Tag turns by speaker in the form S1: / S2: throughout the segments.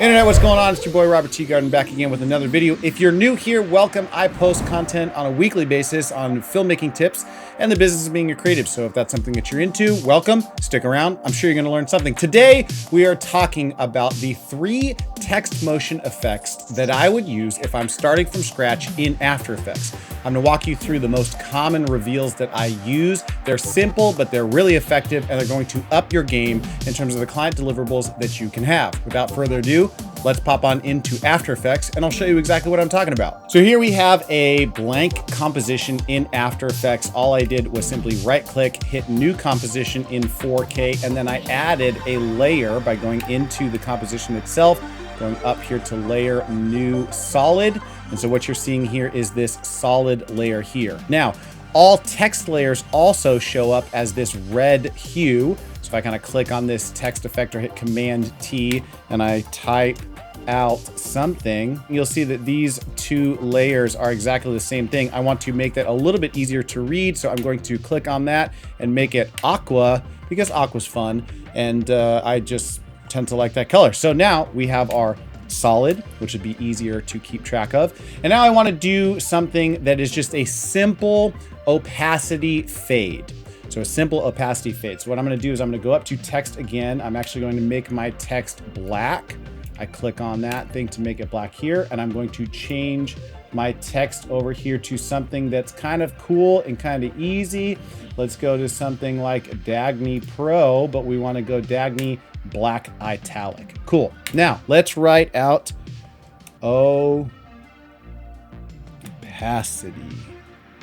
S1: Internet, what's going on? It's your boy Robert Teegarden back again with another video. If you're new here, welcome. I post content on a weekly basis on filmmaking tips and the business of being a creative. So if that's something that you're into, welcome. Stick around. I'm sure you're going to learn something. Today, we are talking about the 3 text motion effects that I would use if I'm starting from scratch in After Effects. I'm going to walk you through the most common reveals that I use. They're simple, but they're really effective, and they're going to up your game in terms of the client deliverables that you can have. Without further ado, let's pop on into After Effects and I'll show you exactly what I'm talking about. So here we have a blank composition in After Effects. All I did was simply right click, hit new composition in 4K, and then I added a layer by going into the composition itself, going up here to layer, new, solid. And so what you're seeing here is this solid layer here. Now, all text layers also show up as this red hue. So if I kind of click on this text effect or hit Command T and I type out something, you'll see that these 2 layers are exactly the same thing. I want to make that a little bit easier to read, so I'm going to click on that and make it aqua because aqua's fun, and I just tend to like that color. So now we have our solid, which would be easier to keep track of. And now I want to do something that is just a simple opacity fade. So a simple opacity fade. So what I'm going to do is I'm going to go up to text again. I'm actually going to make my text black. I click on that thing to make it black here, and I'm going to change my text over here to something that's kind of cool and kind of easy. Let's go to something like Dagny Pro, but we want to go Dagny black italic. Cool. Now let's write out opacity.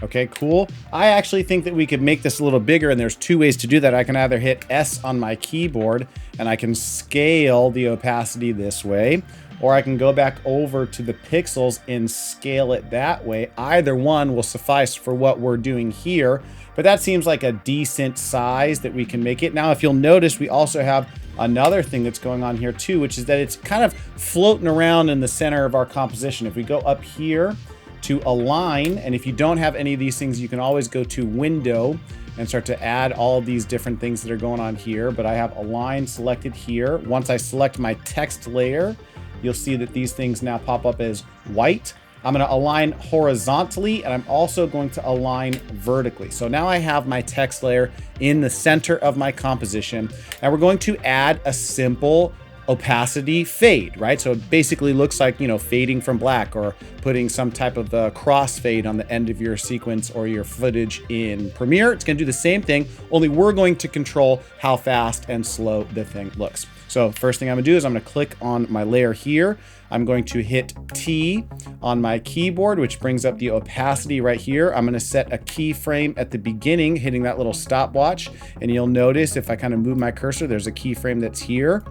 S1: Okay, cool. I actually think that we could make this a little bigger, and there's 2 ways to do that. I can either hit S on my keyboard and I can scale the opacity this way, or I can go back over to the pixels and scale it that way. Either one will suffice for what we're doing here, but that seems like a decent size that we can make it. Now, if you'll notice, we also have another thing that's going on here too, which is that it's kind of floating around in the center of our composition. If we go up here to align, and if you don't have any of these things, you can always go to window and start to add all of these different things that are going on here. But I have align selected here. Once I select my text layer, you'll see that these things now pop up as white. I'm going to align horizontally, and I'm also going to align vertically. So now I have my text layer in the center of my composition, and we're going to add a simple opacity fade, right? So it basically looks like, you know, fading from black, or putting some type of crossfade on the end of your sequence or your footage in Premiere. It's going to do the same thing, only we're going to control how fast and slow the thing looks. So first thing I'm gonna do is I'm gonna click on my layer here. I'm going to hit T on my keyboard, which brings up the opacity right here. I'm gonna set a keyframe at the beginning, hitting that little stopwatch. And you'll notice if I kind of move my cursor, there's a keyframe that's here.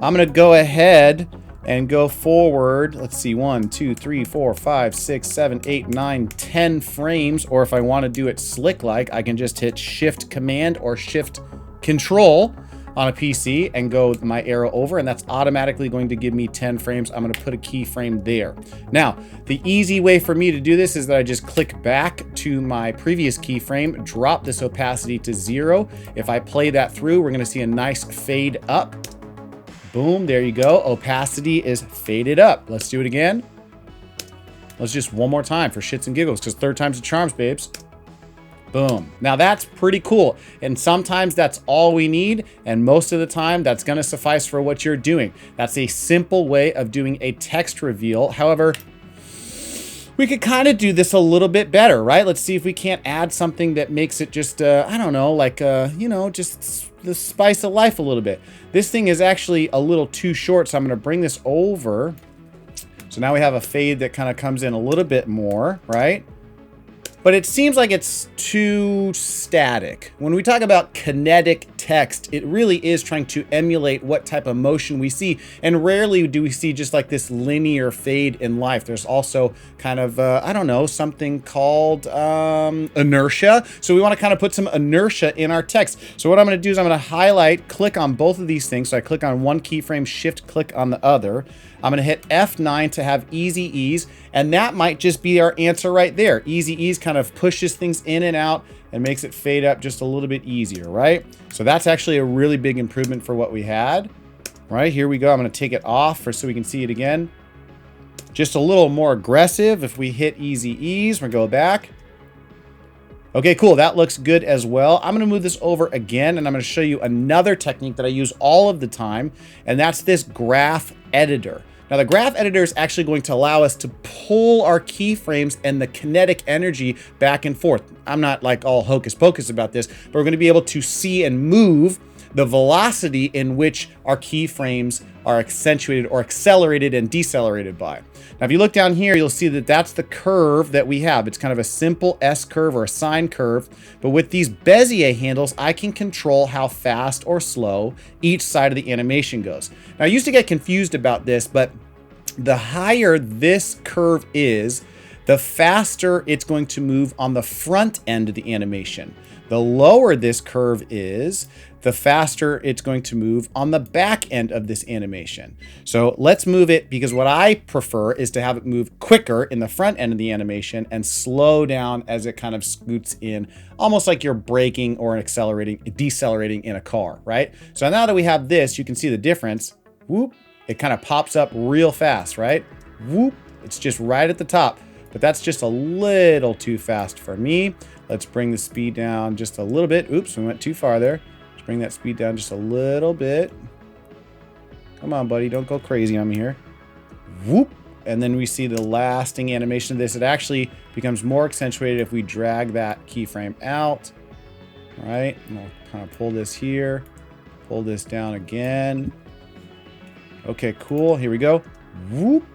S1: I'm gonna go ahead and go forward. Let's see, 1, 2, 3, 4, 5, 6, 7, 8, 9, 10 frames. Or if I want to do it slick like, I can just hit Shift Command or Shift Control on a PC and go my arrow over, and that's automatically going to give me 10 frames. I'm going to put a keyframe there. Now, the easy way for me to do this is that I just click back to my previous keyframe, drop this opacity to 0. If I play that through, we're going to see a nice fade up. Boom, there you go. Opacity is faded up. Let's do it again. Let's just one more time for shits and giggles, because 3rd time's the charms, babes. Boom. Now that's pretty cool. And sometimes that's all we need. And most of the time that's going to suffice for what you're doing. That's a simple way of doing a text reveal. However, we could kind of do this a little bit better, right? Let's see if we can't add something that makes it just, I don't know, like, you know, just the spice of life a little bit. This thing is actually a little too short, so I'm going to bring this over. So now we have a fade that kind of comes in a little bit more, right? But it seems like it's too static. When we talk about kinetic text, it really is trying to emulate what type of motion we see. And rarely do we see just like this linear fade in life. There's also kind of, I don't know, something called inertia. So we want to kind of put some inertia in our text. So what I'm going to do is I'm going to highlight, click on both of these things. So I click on one keyframe, shift click on the other. I'm going to hit F9 to have easy ease, and that might just be our answer right there. Easy ease kind of pushes things in and out and makes it fade up just a little bit easier, right? So that's actually a really big improvement for what we had. right, here we go. I'm going to take it off so we can see it again. Just a little more aggressive. If we hit easy ease, we'll go back. Okay, cool. That looks good as well. I'm going to move this over again, and I'm going to show you another technique that I use all of the time, and that's this graph editor. Now, the graph editor is actually going to allow us to pull our keyframes and the kinetic energy back and forth. I'm not like all hocus pocus about this, but we're going to be able to see and move the velocity in which our keyframes are accentuated or accelerated and decelerated by. Now, if you look down here, you'll see that that's the curve that we have. It's kind of a simple S curve or a sine curve, but with these Bezier handles, I can control how fast or slow each side of the animation goes. Now, I used to get confused about this, but the higher this curve is, the faster it's going to move on the front end of the animation. The lower this curve is, the faster it's going to move on the back end of this animation. So let's move it, because what I prefer is to have it move quicker in the front end of the animation and slow down as it kind of scoots in, almost like you're braking or decelerating in a car, right? So now that we have this, you can see the difference. Whoop, it kind of pops up real fast, right? Whoop, it's just right at the top, but that's just a little too fast for me. Let's bring the speed down just a little bit. Oops, we went too far there. Let's bring that speed down just a little bit. Come on, buddy, don't go crazy on me here. Whoop, and then we see the lasting animation of this. It actually becomes more accentuated if we drag that keyframe out. All right, and we'll kind of pull this here, pull this down again. Okay, cool, here we go. Whoop,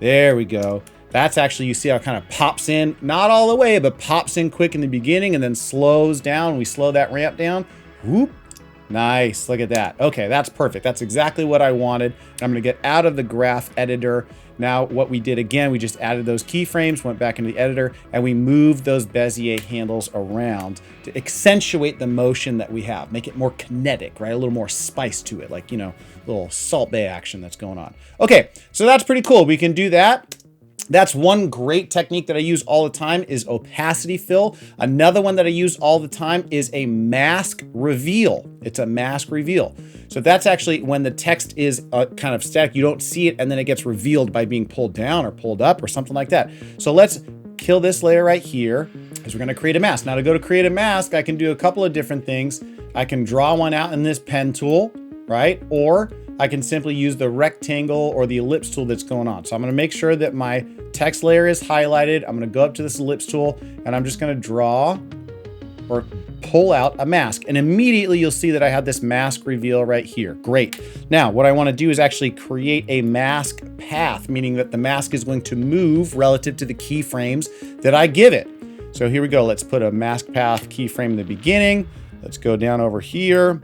S1: there we go. That's actually, you see how it kind of pops in, not all the way, but pops in quick in the beginning and then slows down. We slow that ramp down. Whoop. Nice. Look at that. Okay, that's perfect. That's exactly what I wanted. I'm going to get out of the graph editor. Now, what we did again, we just added those keyframes, went back into the editor, and we moved those Bezier handles around to accentuate the motion that we have, make it more kinetic, right? A little more spice to it, like, you know, a little Salt Bae action that's going on. Okay, so that's pretty cool. We can do that. That's one great technique that I use all the time is opacity fill. Another one that I use all the time is a mask reveal. It's a mask reveal. So that's actually when the text is kind of static, you don't see it, and then it gets revealed by being pulled down or pulled up or something like that. So let's kill this layer right here, because we're going to create a mask. Now, to go to create a mask, I can do a couple of different things. I can draw one out in this pen tool, right? Or I can simply use the rectangle or the ellipse tool that's going on. So I'm going to make sure that my text layer is highlighted. I'm going to go up to this ellipse tool, and I'm just going to draw or pull out a mask. And immediately you'll see that I have this mask reveal right here. Great. Now, what I want to do is actually create a mask path, meaning that the mask is going to move relative to the keyframes that I give it. So here we go. Let's put a mask path keyframe in the beginning. Let's go down over here.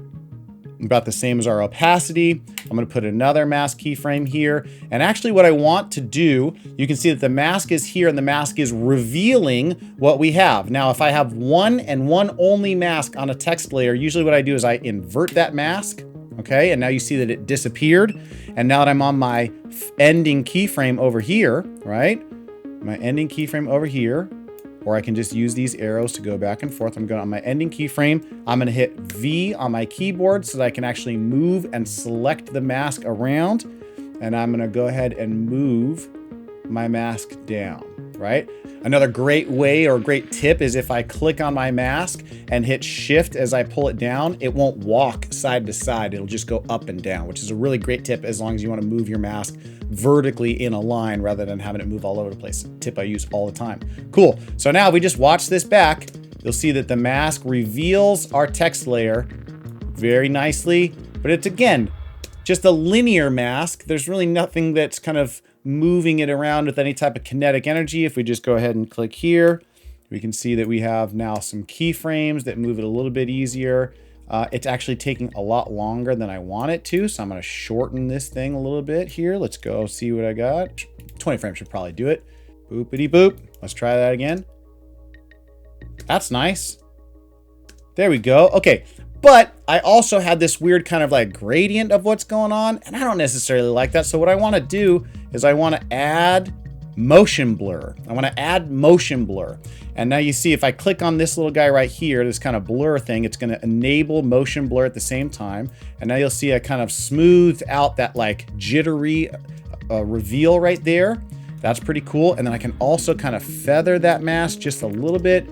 S1: About the same as our opacity. I'm going to put another mask keyframe here. And actually what I want to do, you can see that the mask is here and the mask is revealing what we have. Now, if I have one and one only mask on a text layer, usually what I do is I invert that mask. Okay, and now you see that it disappeared. And now that I'm on my ending keyframe over here, right? My ending keyframe over here, or I can just use these arrows to go back and forth. I'm going on my ending keyframe. I'm going to hit V on my keyboard so that I can actually move and select the mask around. And I'm going to go ahead and move my mask down, right? Another great way or great tip is if I click on my mask and hit shift as I pull it down, it won't walk side to side. It'll just go up and down, which is a really great tip as long as you want to move your mask vertically in a line rather than having it move all over the place. Tip I use all the time. Cool. So now if we just watch this back, you'll see that the mask reveals our text layer very nicely, but it's again, just a linear mask. There's really nothing that's kind of moving it around with any type of kinetic energy. If we just go ahead and click here, we can see that we have now some keyframes that move it a little bit easier. It's actually taking a lot longer than I want it to, so I'm going to shorten this thing a little bit here. Let's go see what I got. 20 frames should probably do it. Boopity boop. Let's try that again. That's nice. There we go. Okay. But I also had this weird kind of like gradient of what's going on, and I don't necessarily like that. So what I want to do is I want to add motion blur. I want to add motion blur. And now you see if I click on this little guy right here, this kind of blur thing, it's going to enable motion blur at the same time. And now you'll see I kind of smoothed out that like jittery reveal right there. That's pretty cool. And then I can also kind of feather that mask just a little bit.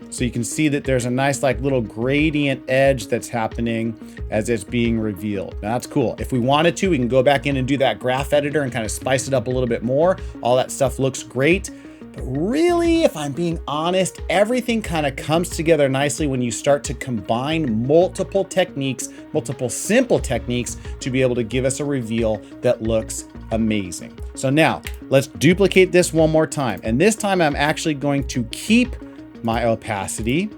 S1: So you can see that there's a nice like little gradient edge that's happening as it's being revealed. Now that's cool. If we wanted to, we can go back in and do that graph editor and kind of spice it up a little bit more. All that stuff looks great. But really, if I'm being honest, everything kind of comes together nicely when you start to combine multiple techniques, multiple simple techniques to be able to give us a reveal that looks amazing. So now let's duplicate this one more time. And this time I'm actually going to keep my opacity.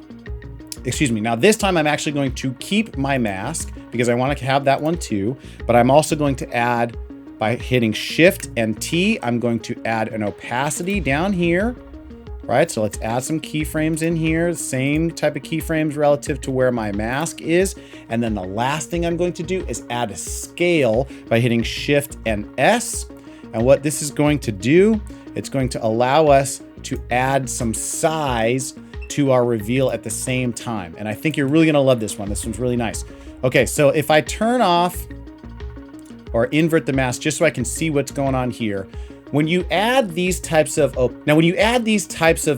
S1: Excuse me. Now this time I'm actually going to keep my mask because I want to have that one too, but I'm also going to add, by hitting Shift and T, I'm going to add an opacity down here, right? So let's add some keyframes in here, same type of keyframes relative to where my mask is. And then the last thing I'm going to do is add a scale by hitting Shift and S. And what this is going to do, it's going to allow us to add some size to our reveal at the same time. And I think you're really gonna love this one. This one's really nice. Okay, so if I turn off or invert the mask just so I can see what's going on here, when you add these types of,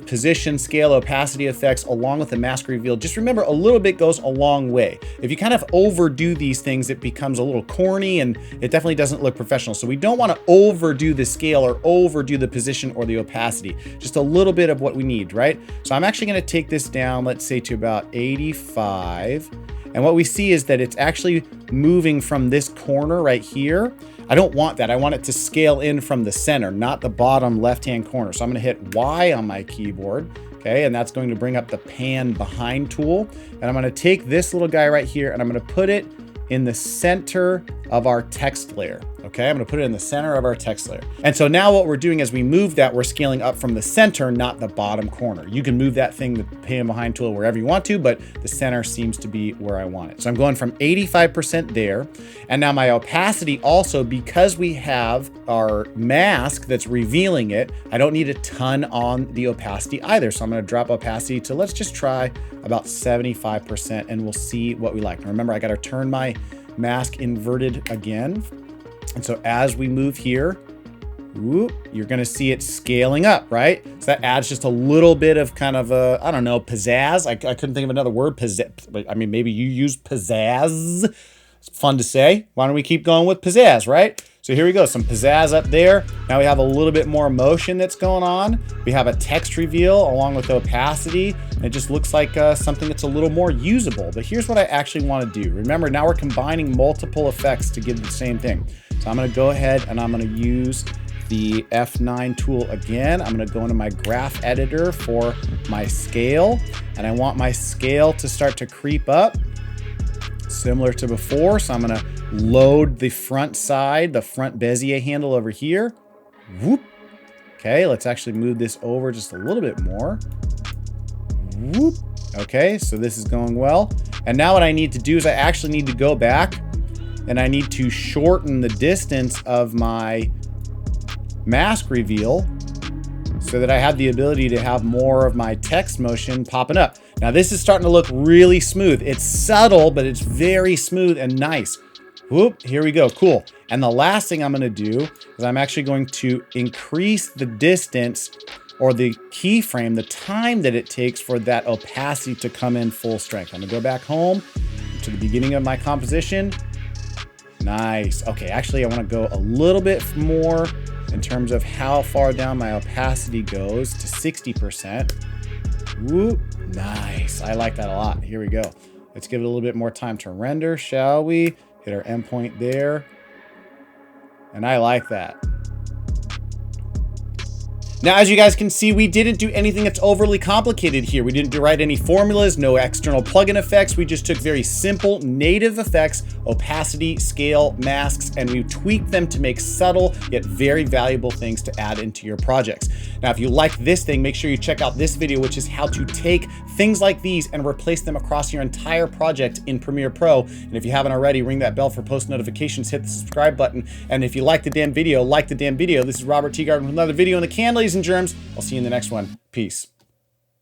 S1: position, scale, opacity effects along with the mask reveal, just remember a little bit goes a long way. If you kind of overdo these things, it becomes a little corny and it definitely doesn't look professional. So we don't want to overdo the scale or overdo the position or the opacity, just a little bit of what we need, right? So I'm actually going to take this down, let's say to about 85. And what we see is that it's actually moving from this corner right here. I don't want that. I want it to scale in from the center, not the bottom left-hand corner. So I'm going to hit Y on my keyboard. Okay, and that's going to bring up the pan behind tool. And I'm going to take this little guy right here and I'm going to put it in the center of our text layer. Okay, I'm gonna put it in the center of our text layer. And so now what we're doing as we move that, we're scaling up from the center, not the bottom corner. You can move that thing, the pan behind tool, wherever you want to, but the center seems to be where I want it. So I'm going from 85% there. And now my opacity also, because we have our mask that's revealing it, I don't need a ton on the opacity either. So I'm gonna drop opacity to, let's just try about 75% and we'll see what we like. Now remember, I gotta turn my mask inverted again. And so as we move here, whoop, you're gonna see it scaling up, right? So that adds just a little bit of kind of a, I don't know, pizzazz. I couldn't think of another word, pizzazz. I mean, maybe you use pizzazz. It's fun to say. Why don't we keep going with pizzazz, right? So here we go, some pizzazz up there. Now we have a little bit more motion that's going on. We have a text reveal along with opacity. And it just looks like something that's a little more usable. But here's what I actually want to do. Remember, now we're combining multiple effects to give the same thing. So I'm gonna go ahead and I'm gonna use the F9 tool again. I'm gonna go into my graph editor for my scale. And I want my scale to start to creep up, similar to before. So I'm gonna load the front side, the front Bezier handle over here. Whoop. Okay, let's actually move this over just a little bit more. Whoop. Okay, so this is going well. And now what I need to do is I actually need to go back and I need to shorten the distance of my mask reveal so that I have the ability to have more of my text motion popping up. Now this is starting to look really smooth. It's subtle, but it's very smooth and nice. Whoop, here we go, cool. And the last thing I'm gonna do is I'm actually going to increase the distance or the keyframe, the time that it takes for that opacity to come in full strength. I'm gonna go back home to the beginning of my composition. Nice. Okay, actually I wanna go a little bit more in terms of how far down my opacity goes to 60%. Whoop, nice. I like that a lot. Here we go. Let's give it a little bit more time to render, shall we? Hit our endpoint there. And I like that. Now, as you guys can see, we didn't do anything that's overly complicated here. We didn't write any formulas, no external plugin effects. We just took very simple native effects, opacity, scale, masks, and we tweaked them to make subtle yet very valuable things to add into your projects. Now, if you like this thing, make sure you check out this video, which is how to take things like these and replace them across your entire project in Premiere Pro. And if you haven't already, ring that bell for post notifications, hit the subscribe button. And if you like the damn video, like the damn video. This is Robert Teegarden with another video in the can, ladies and germs. I'll see you in the next one. Peace.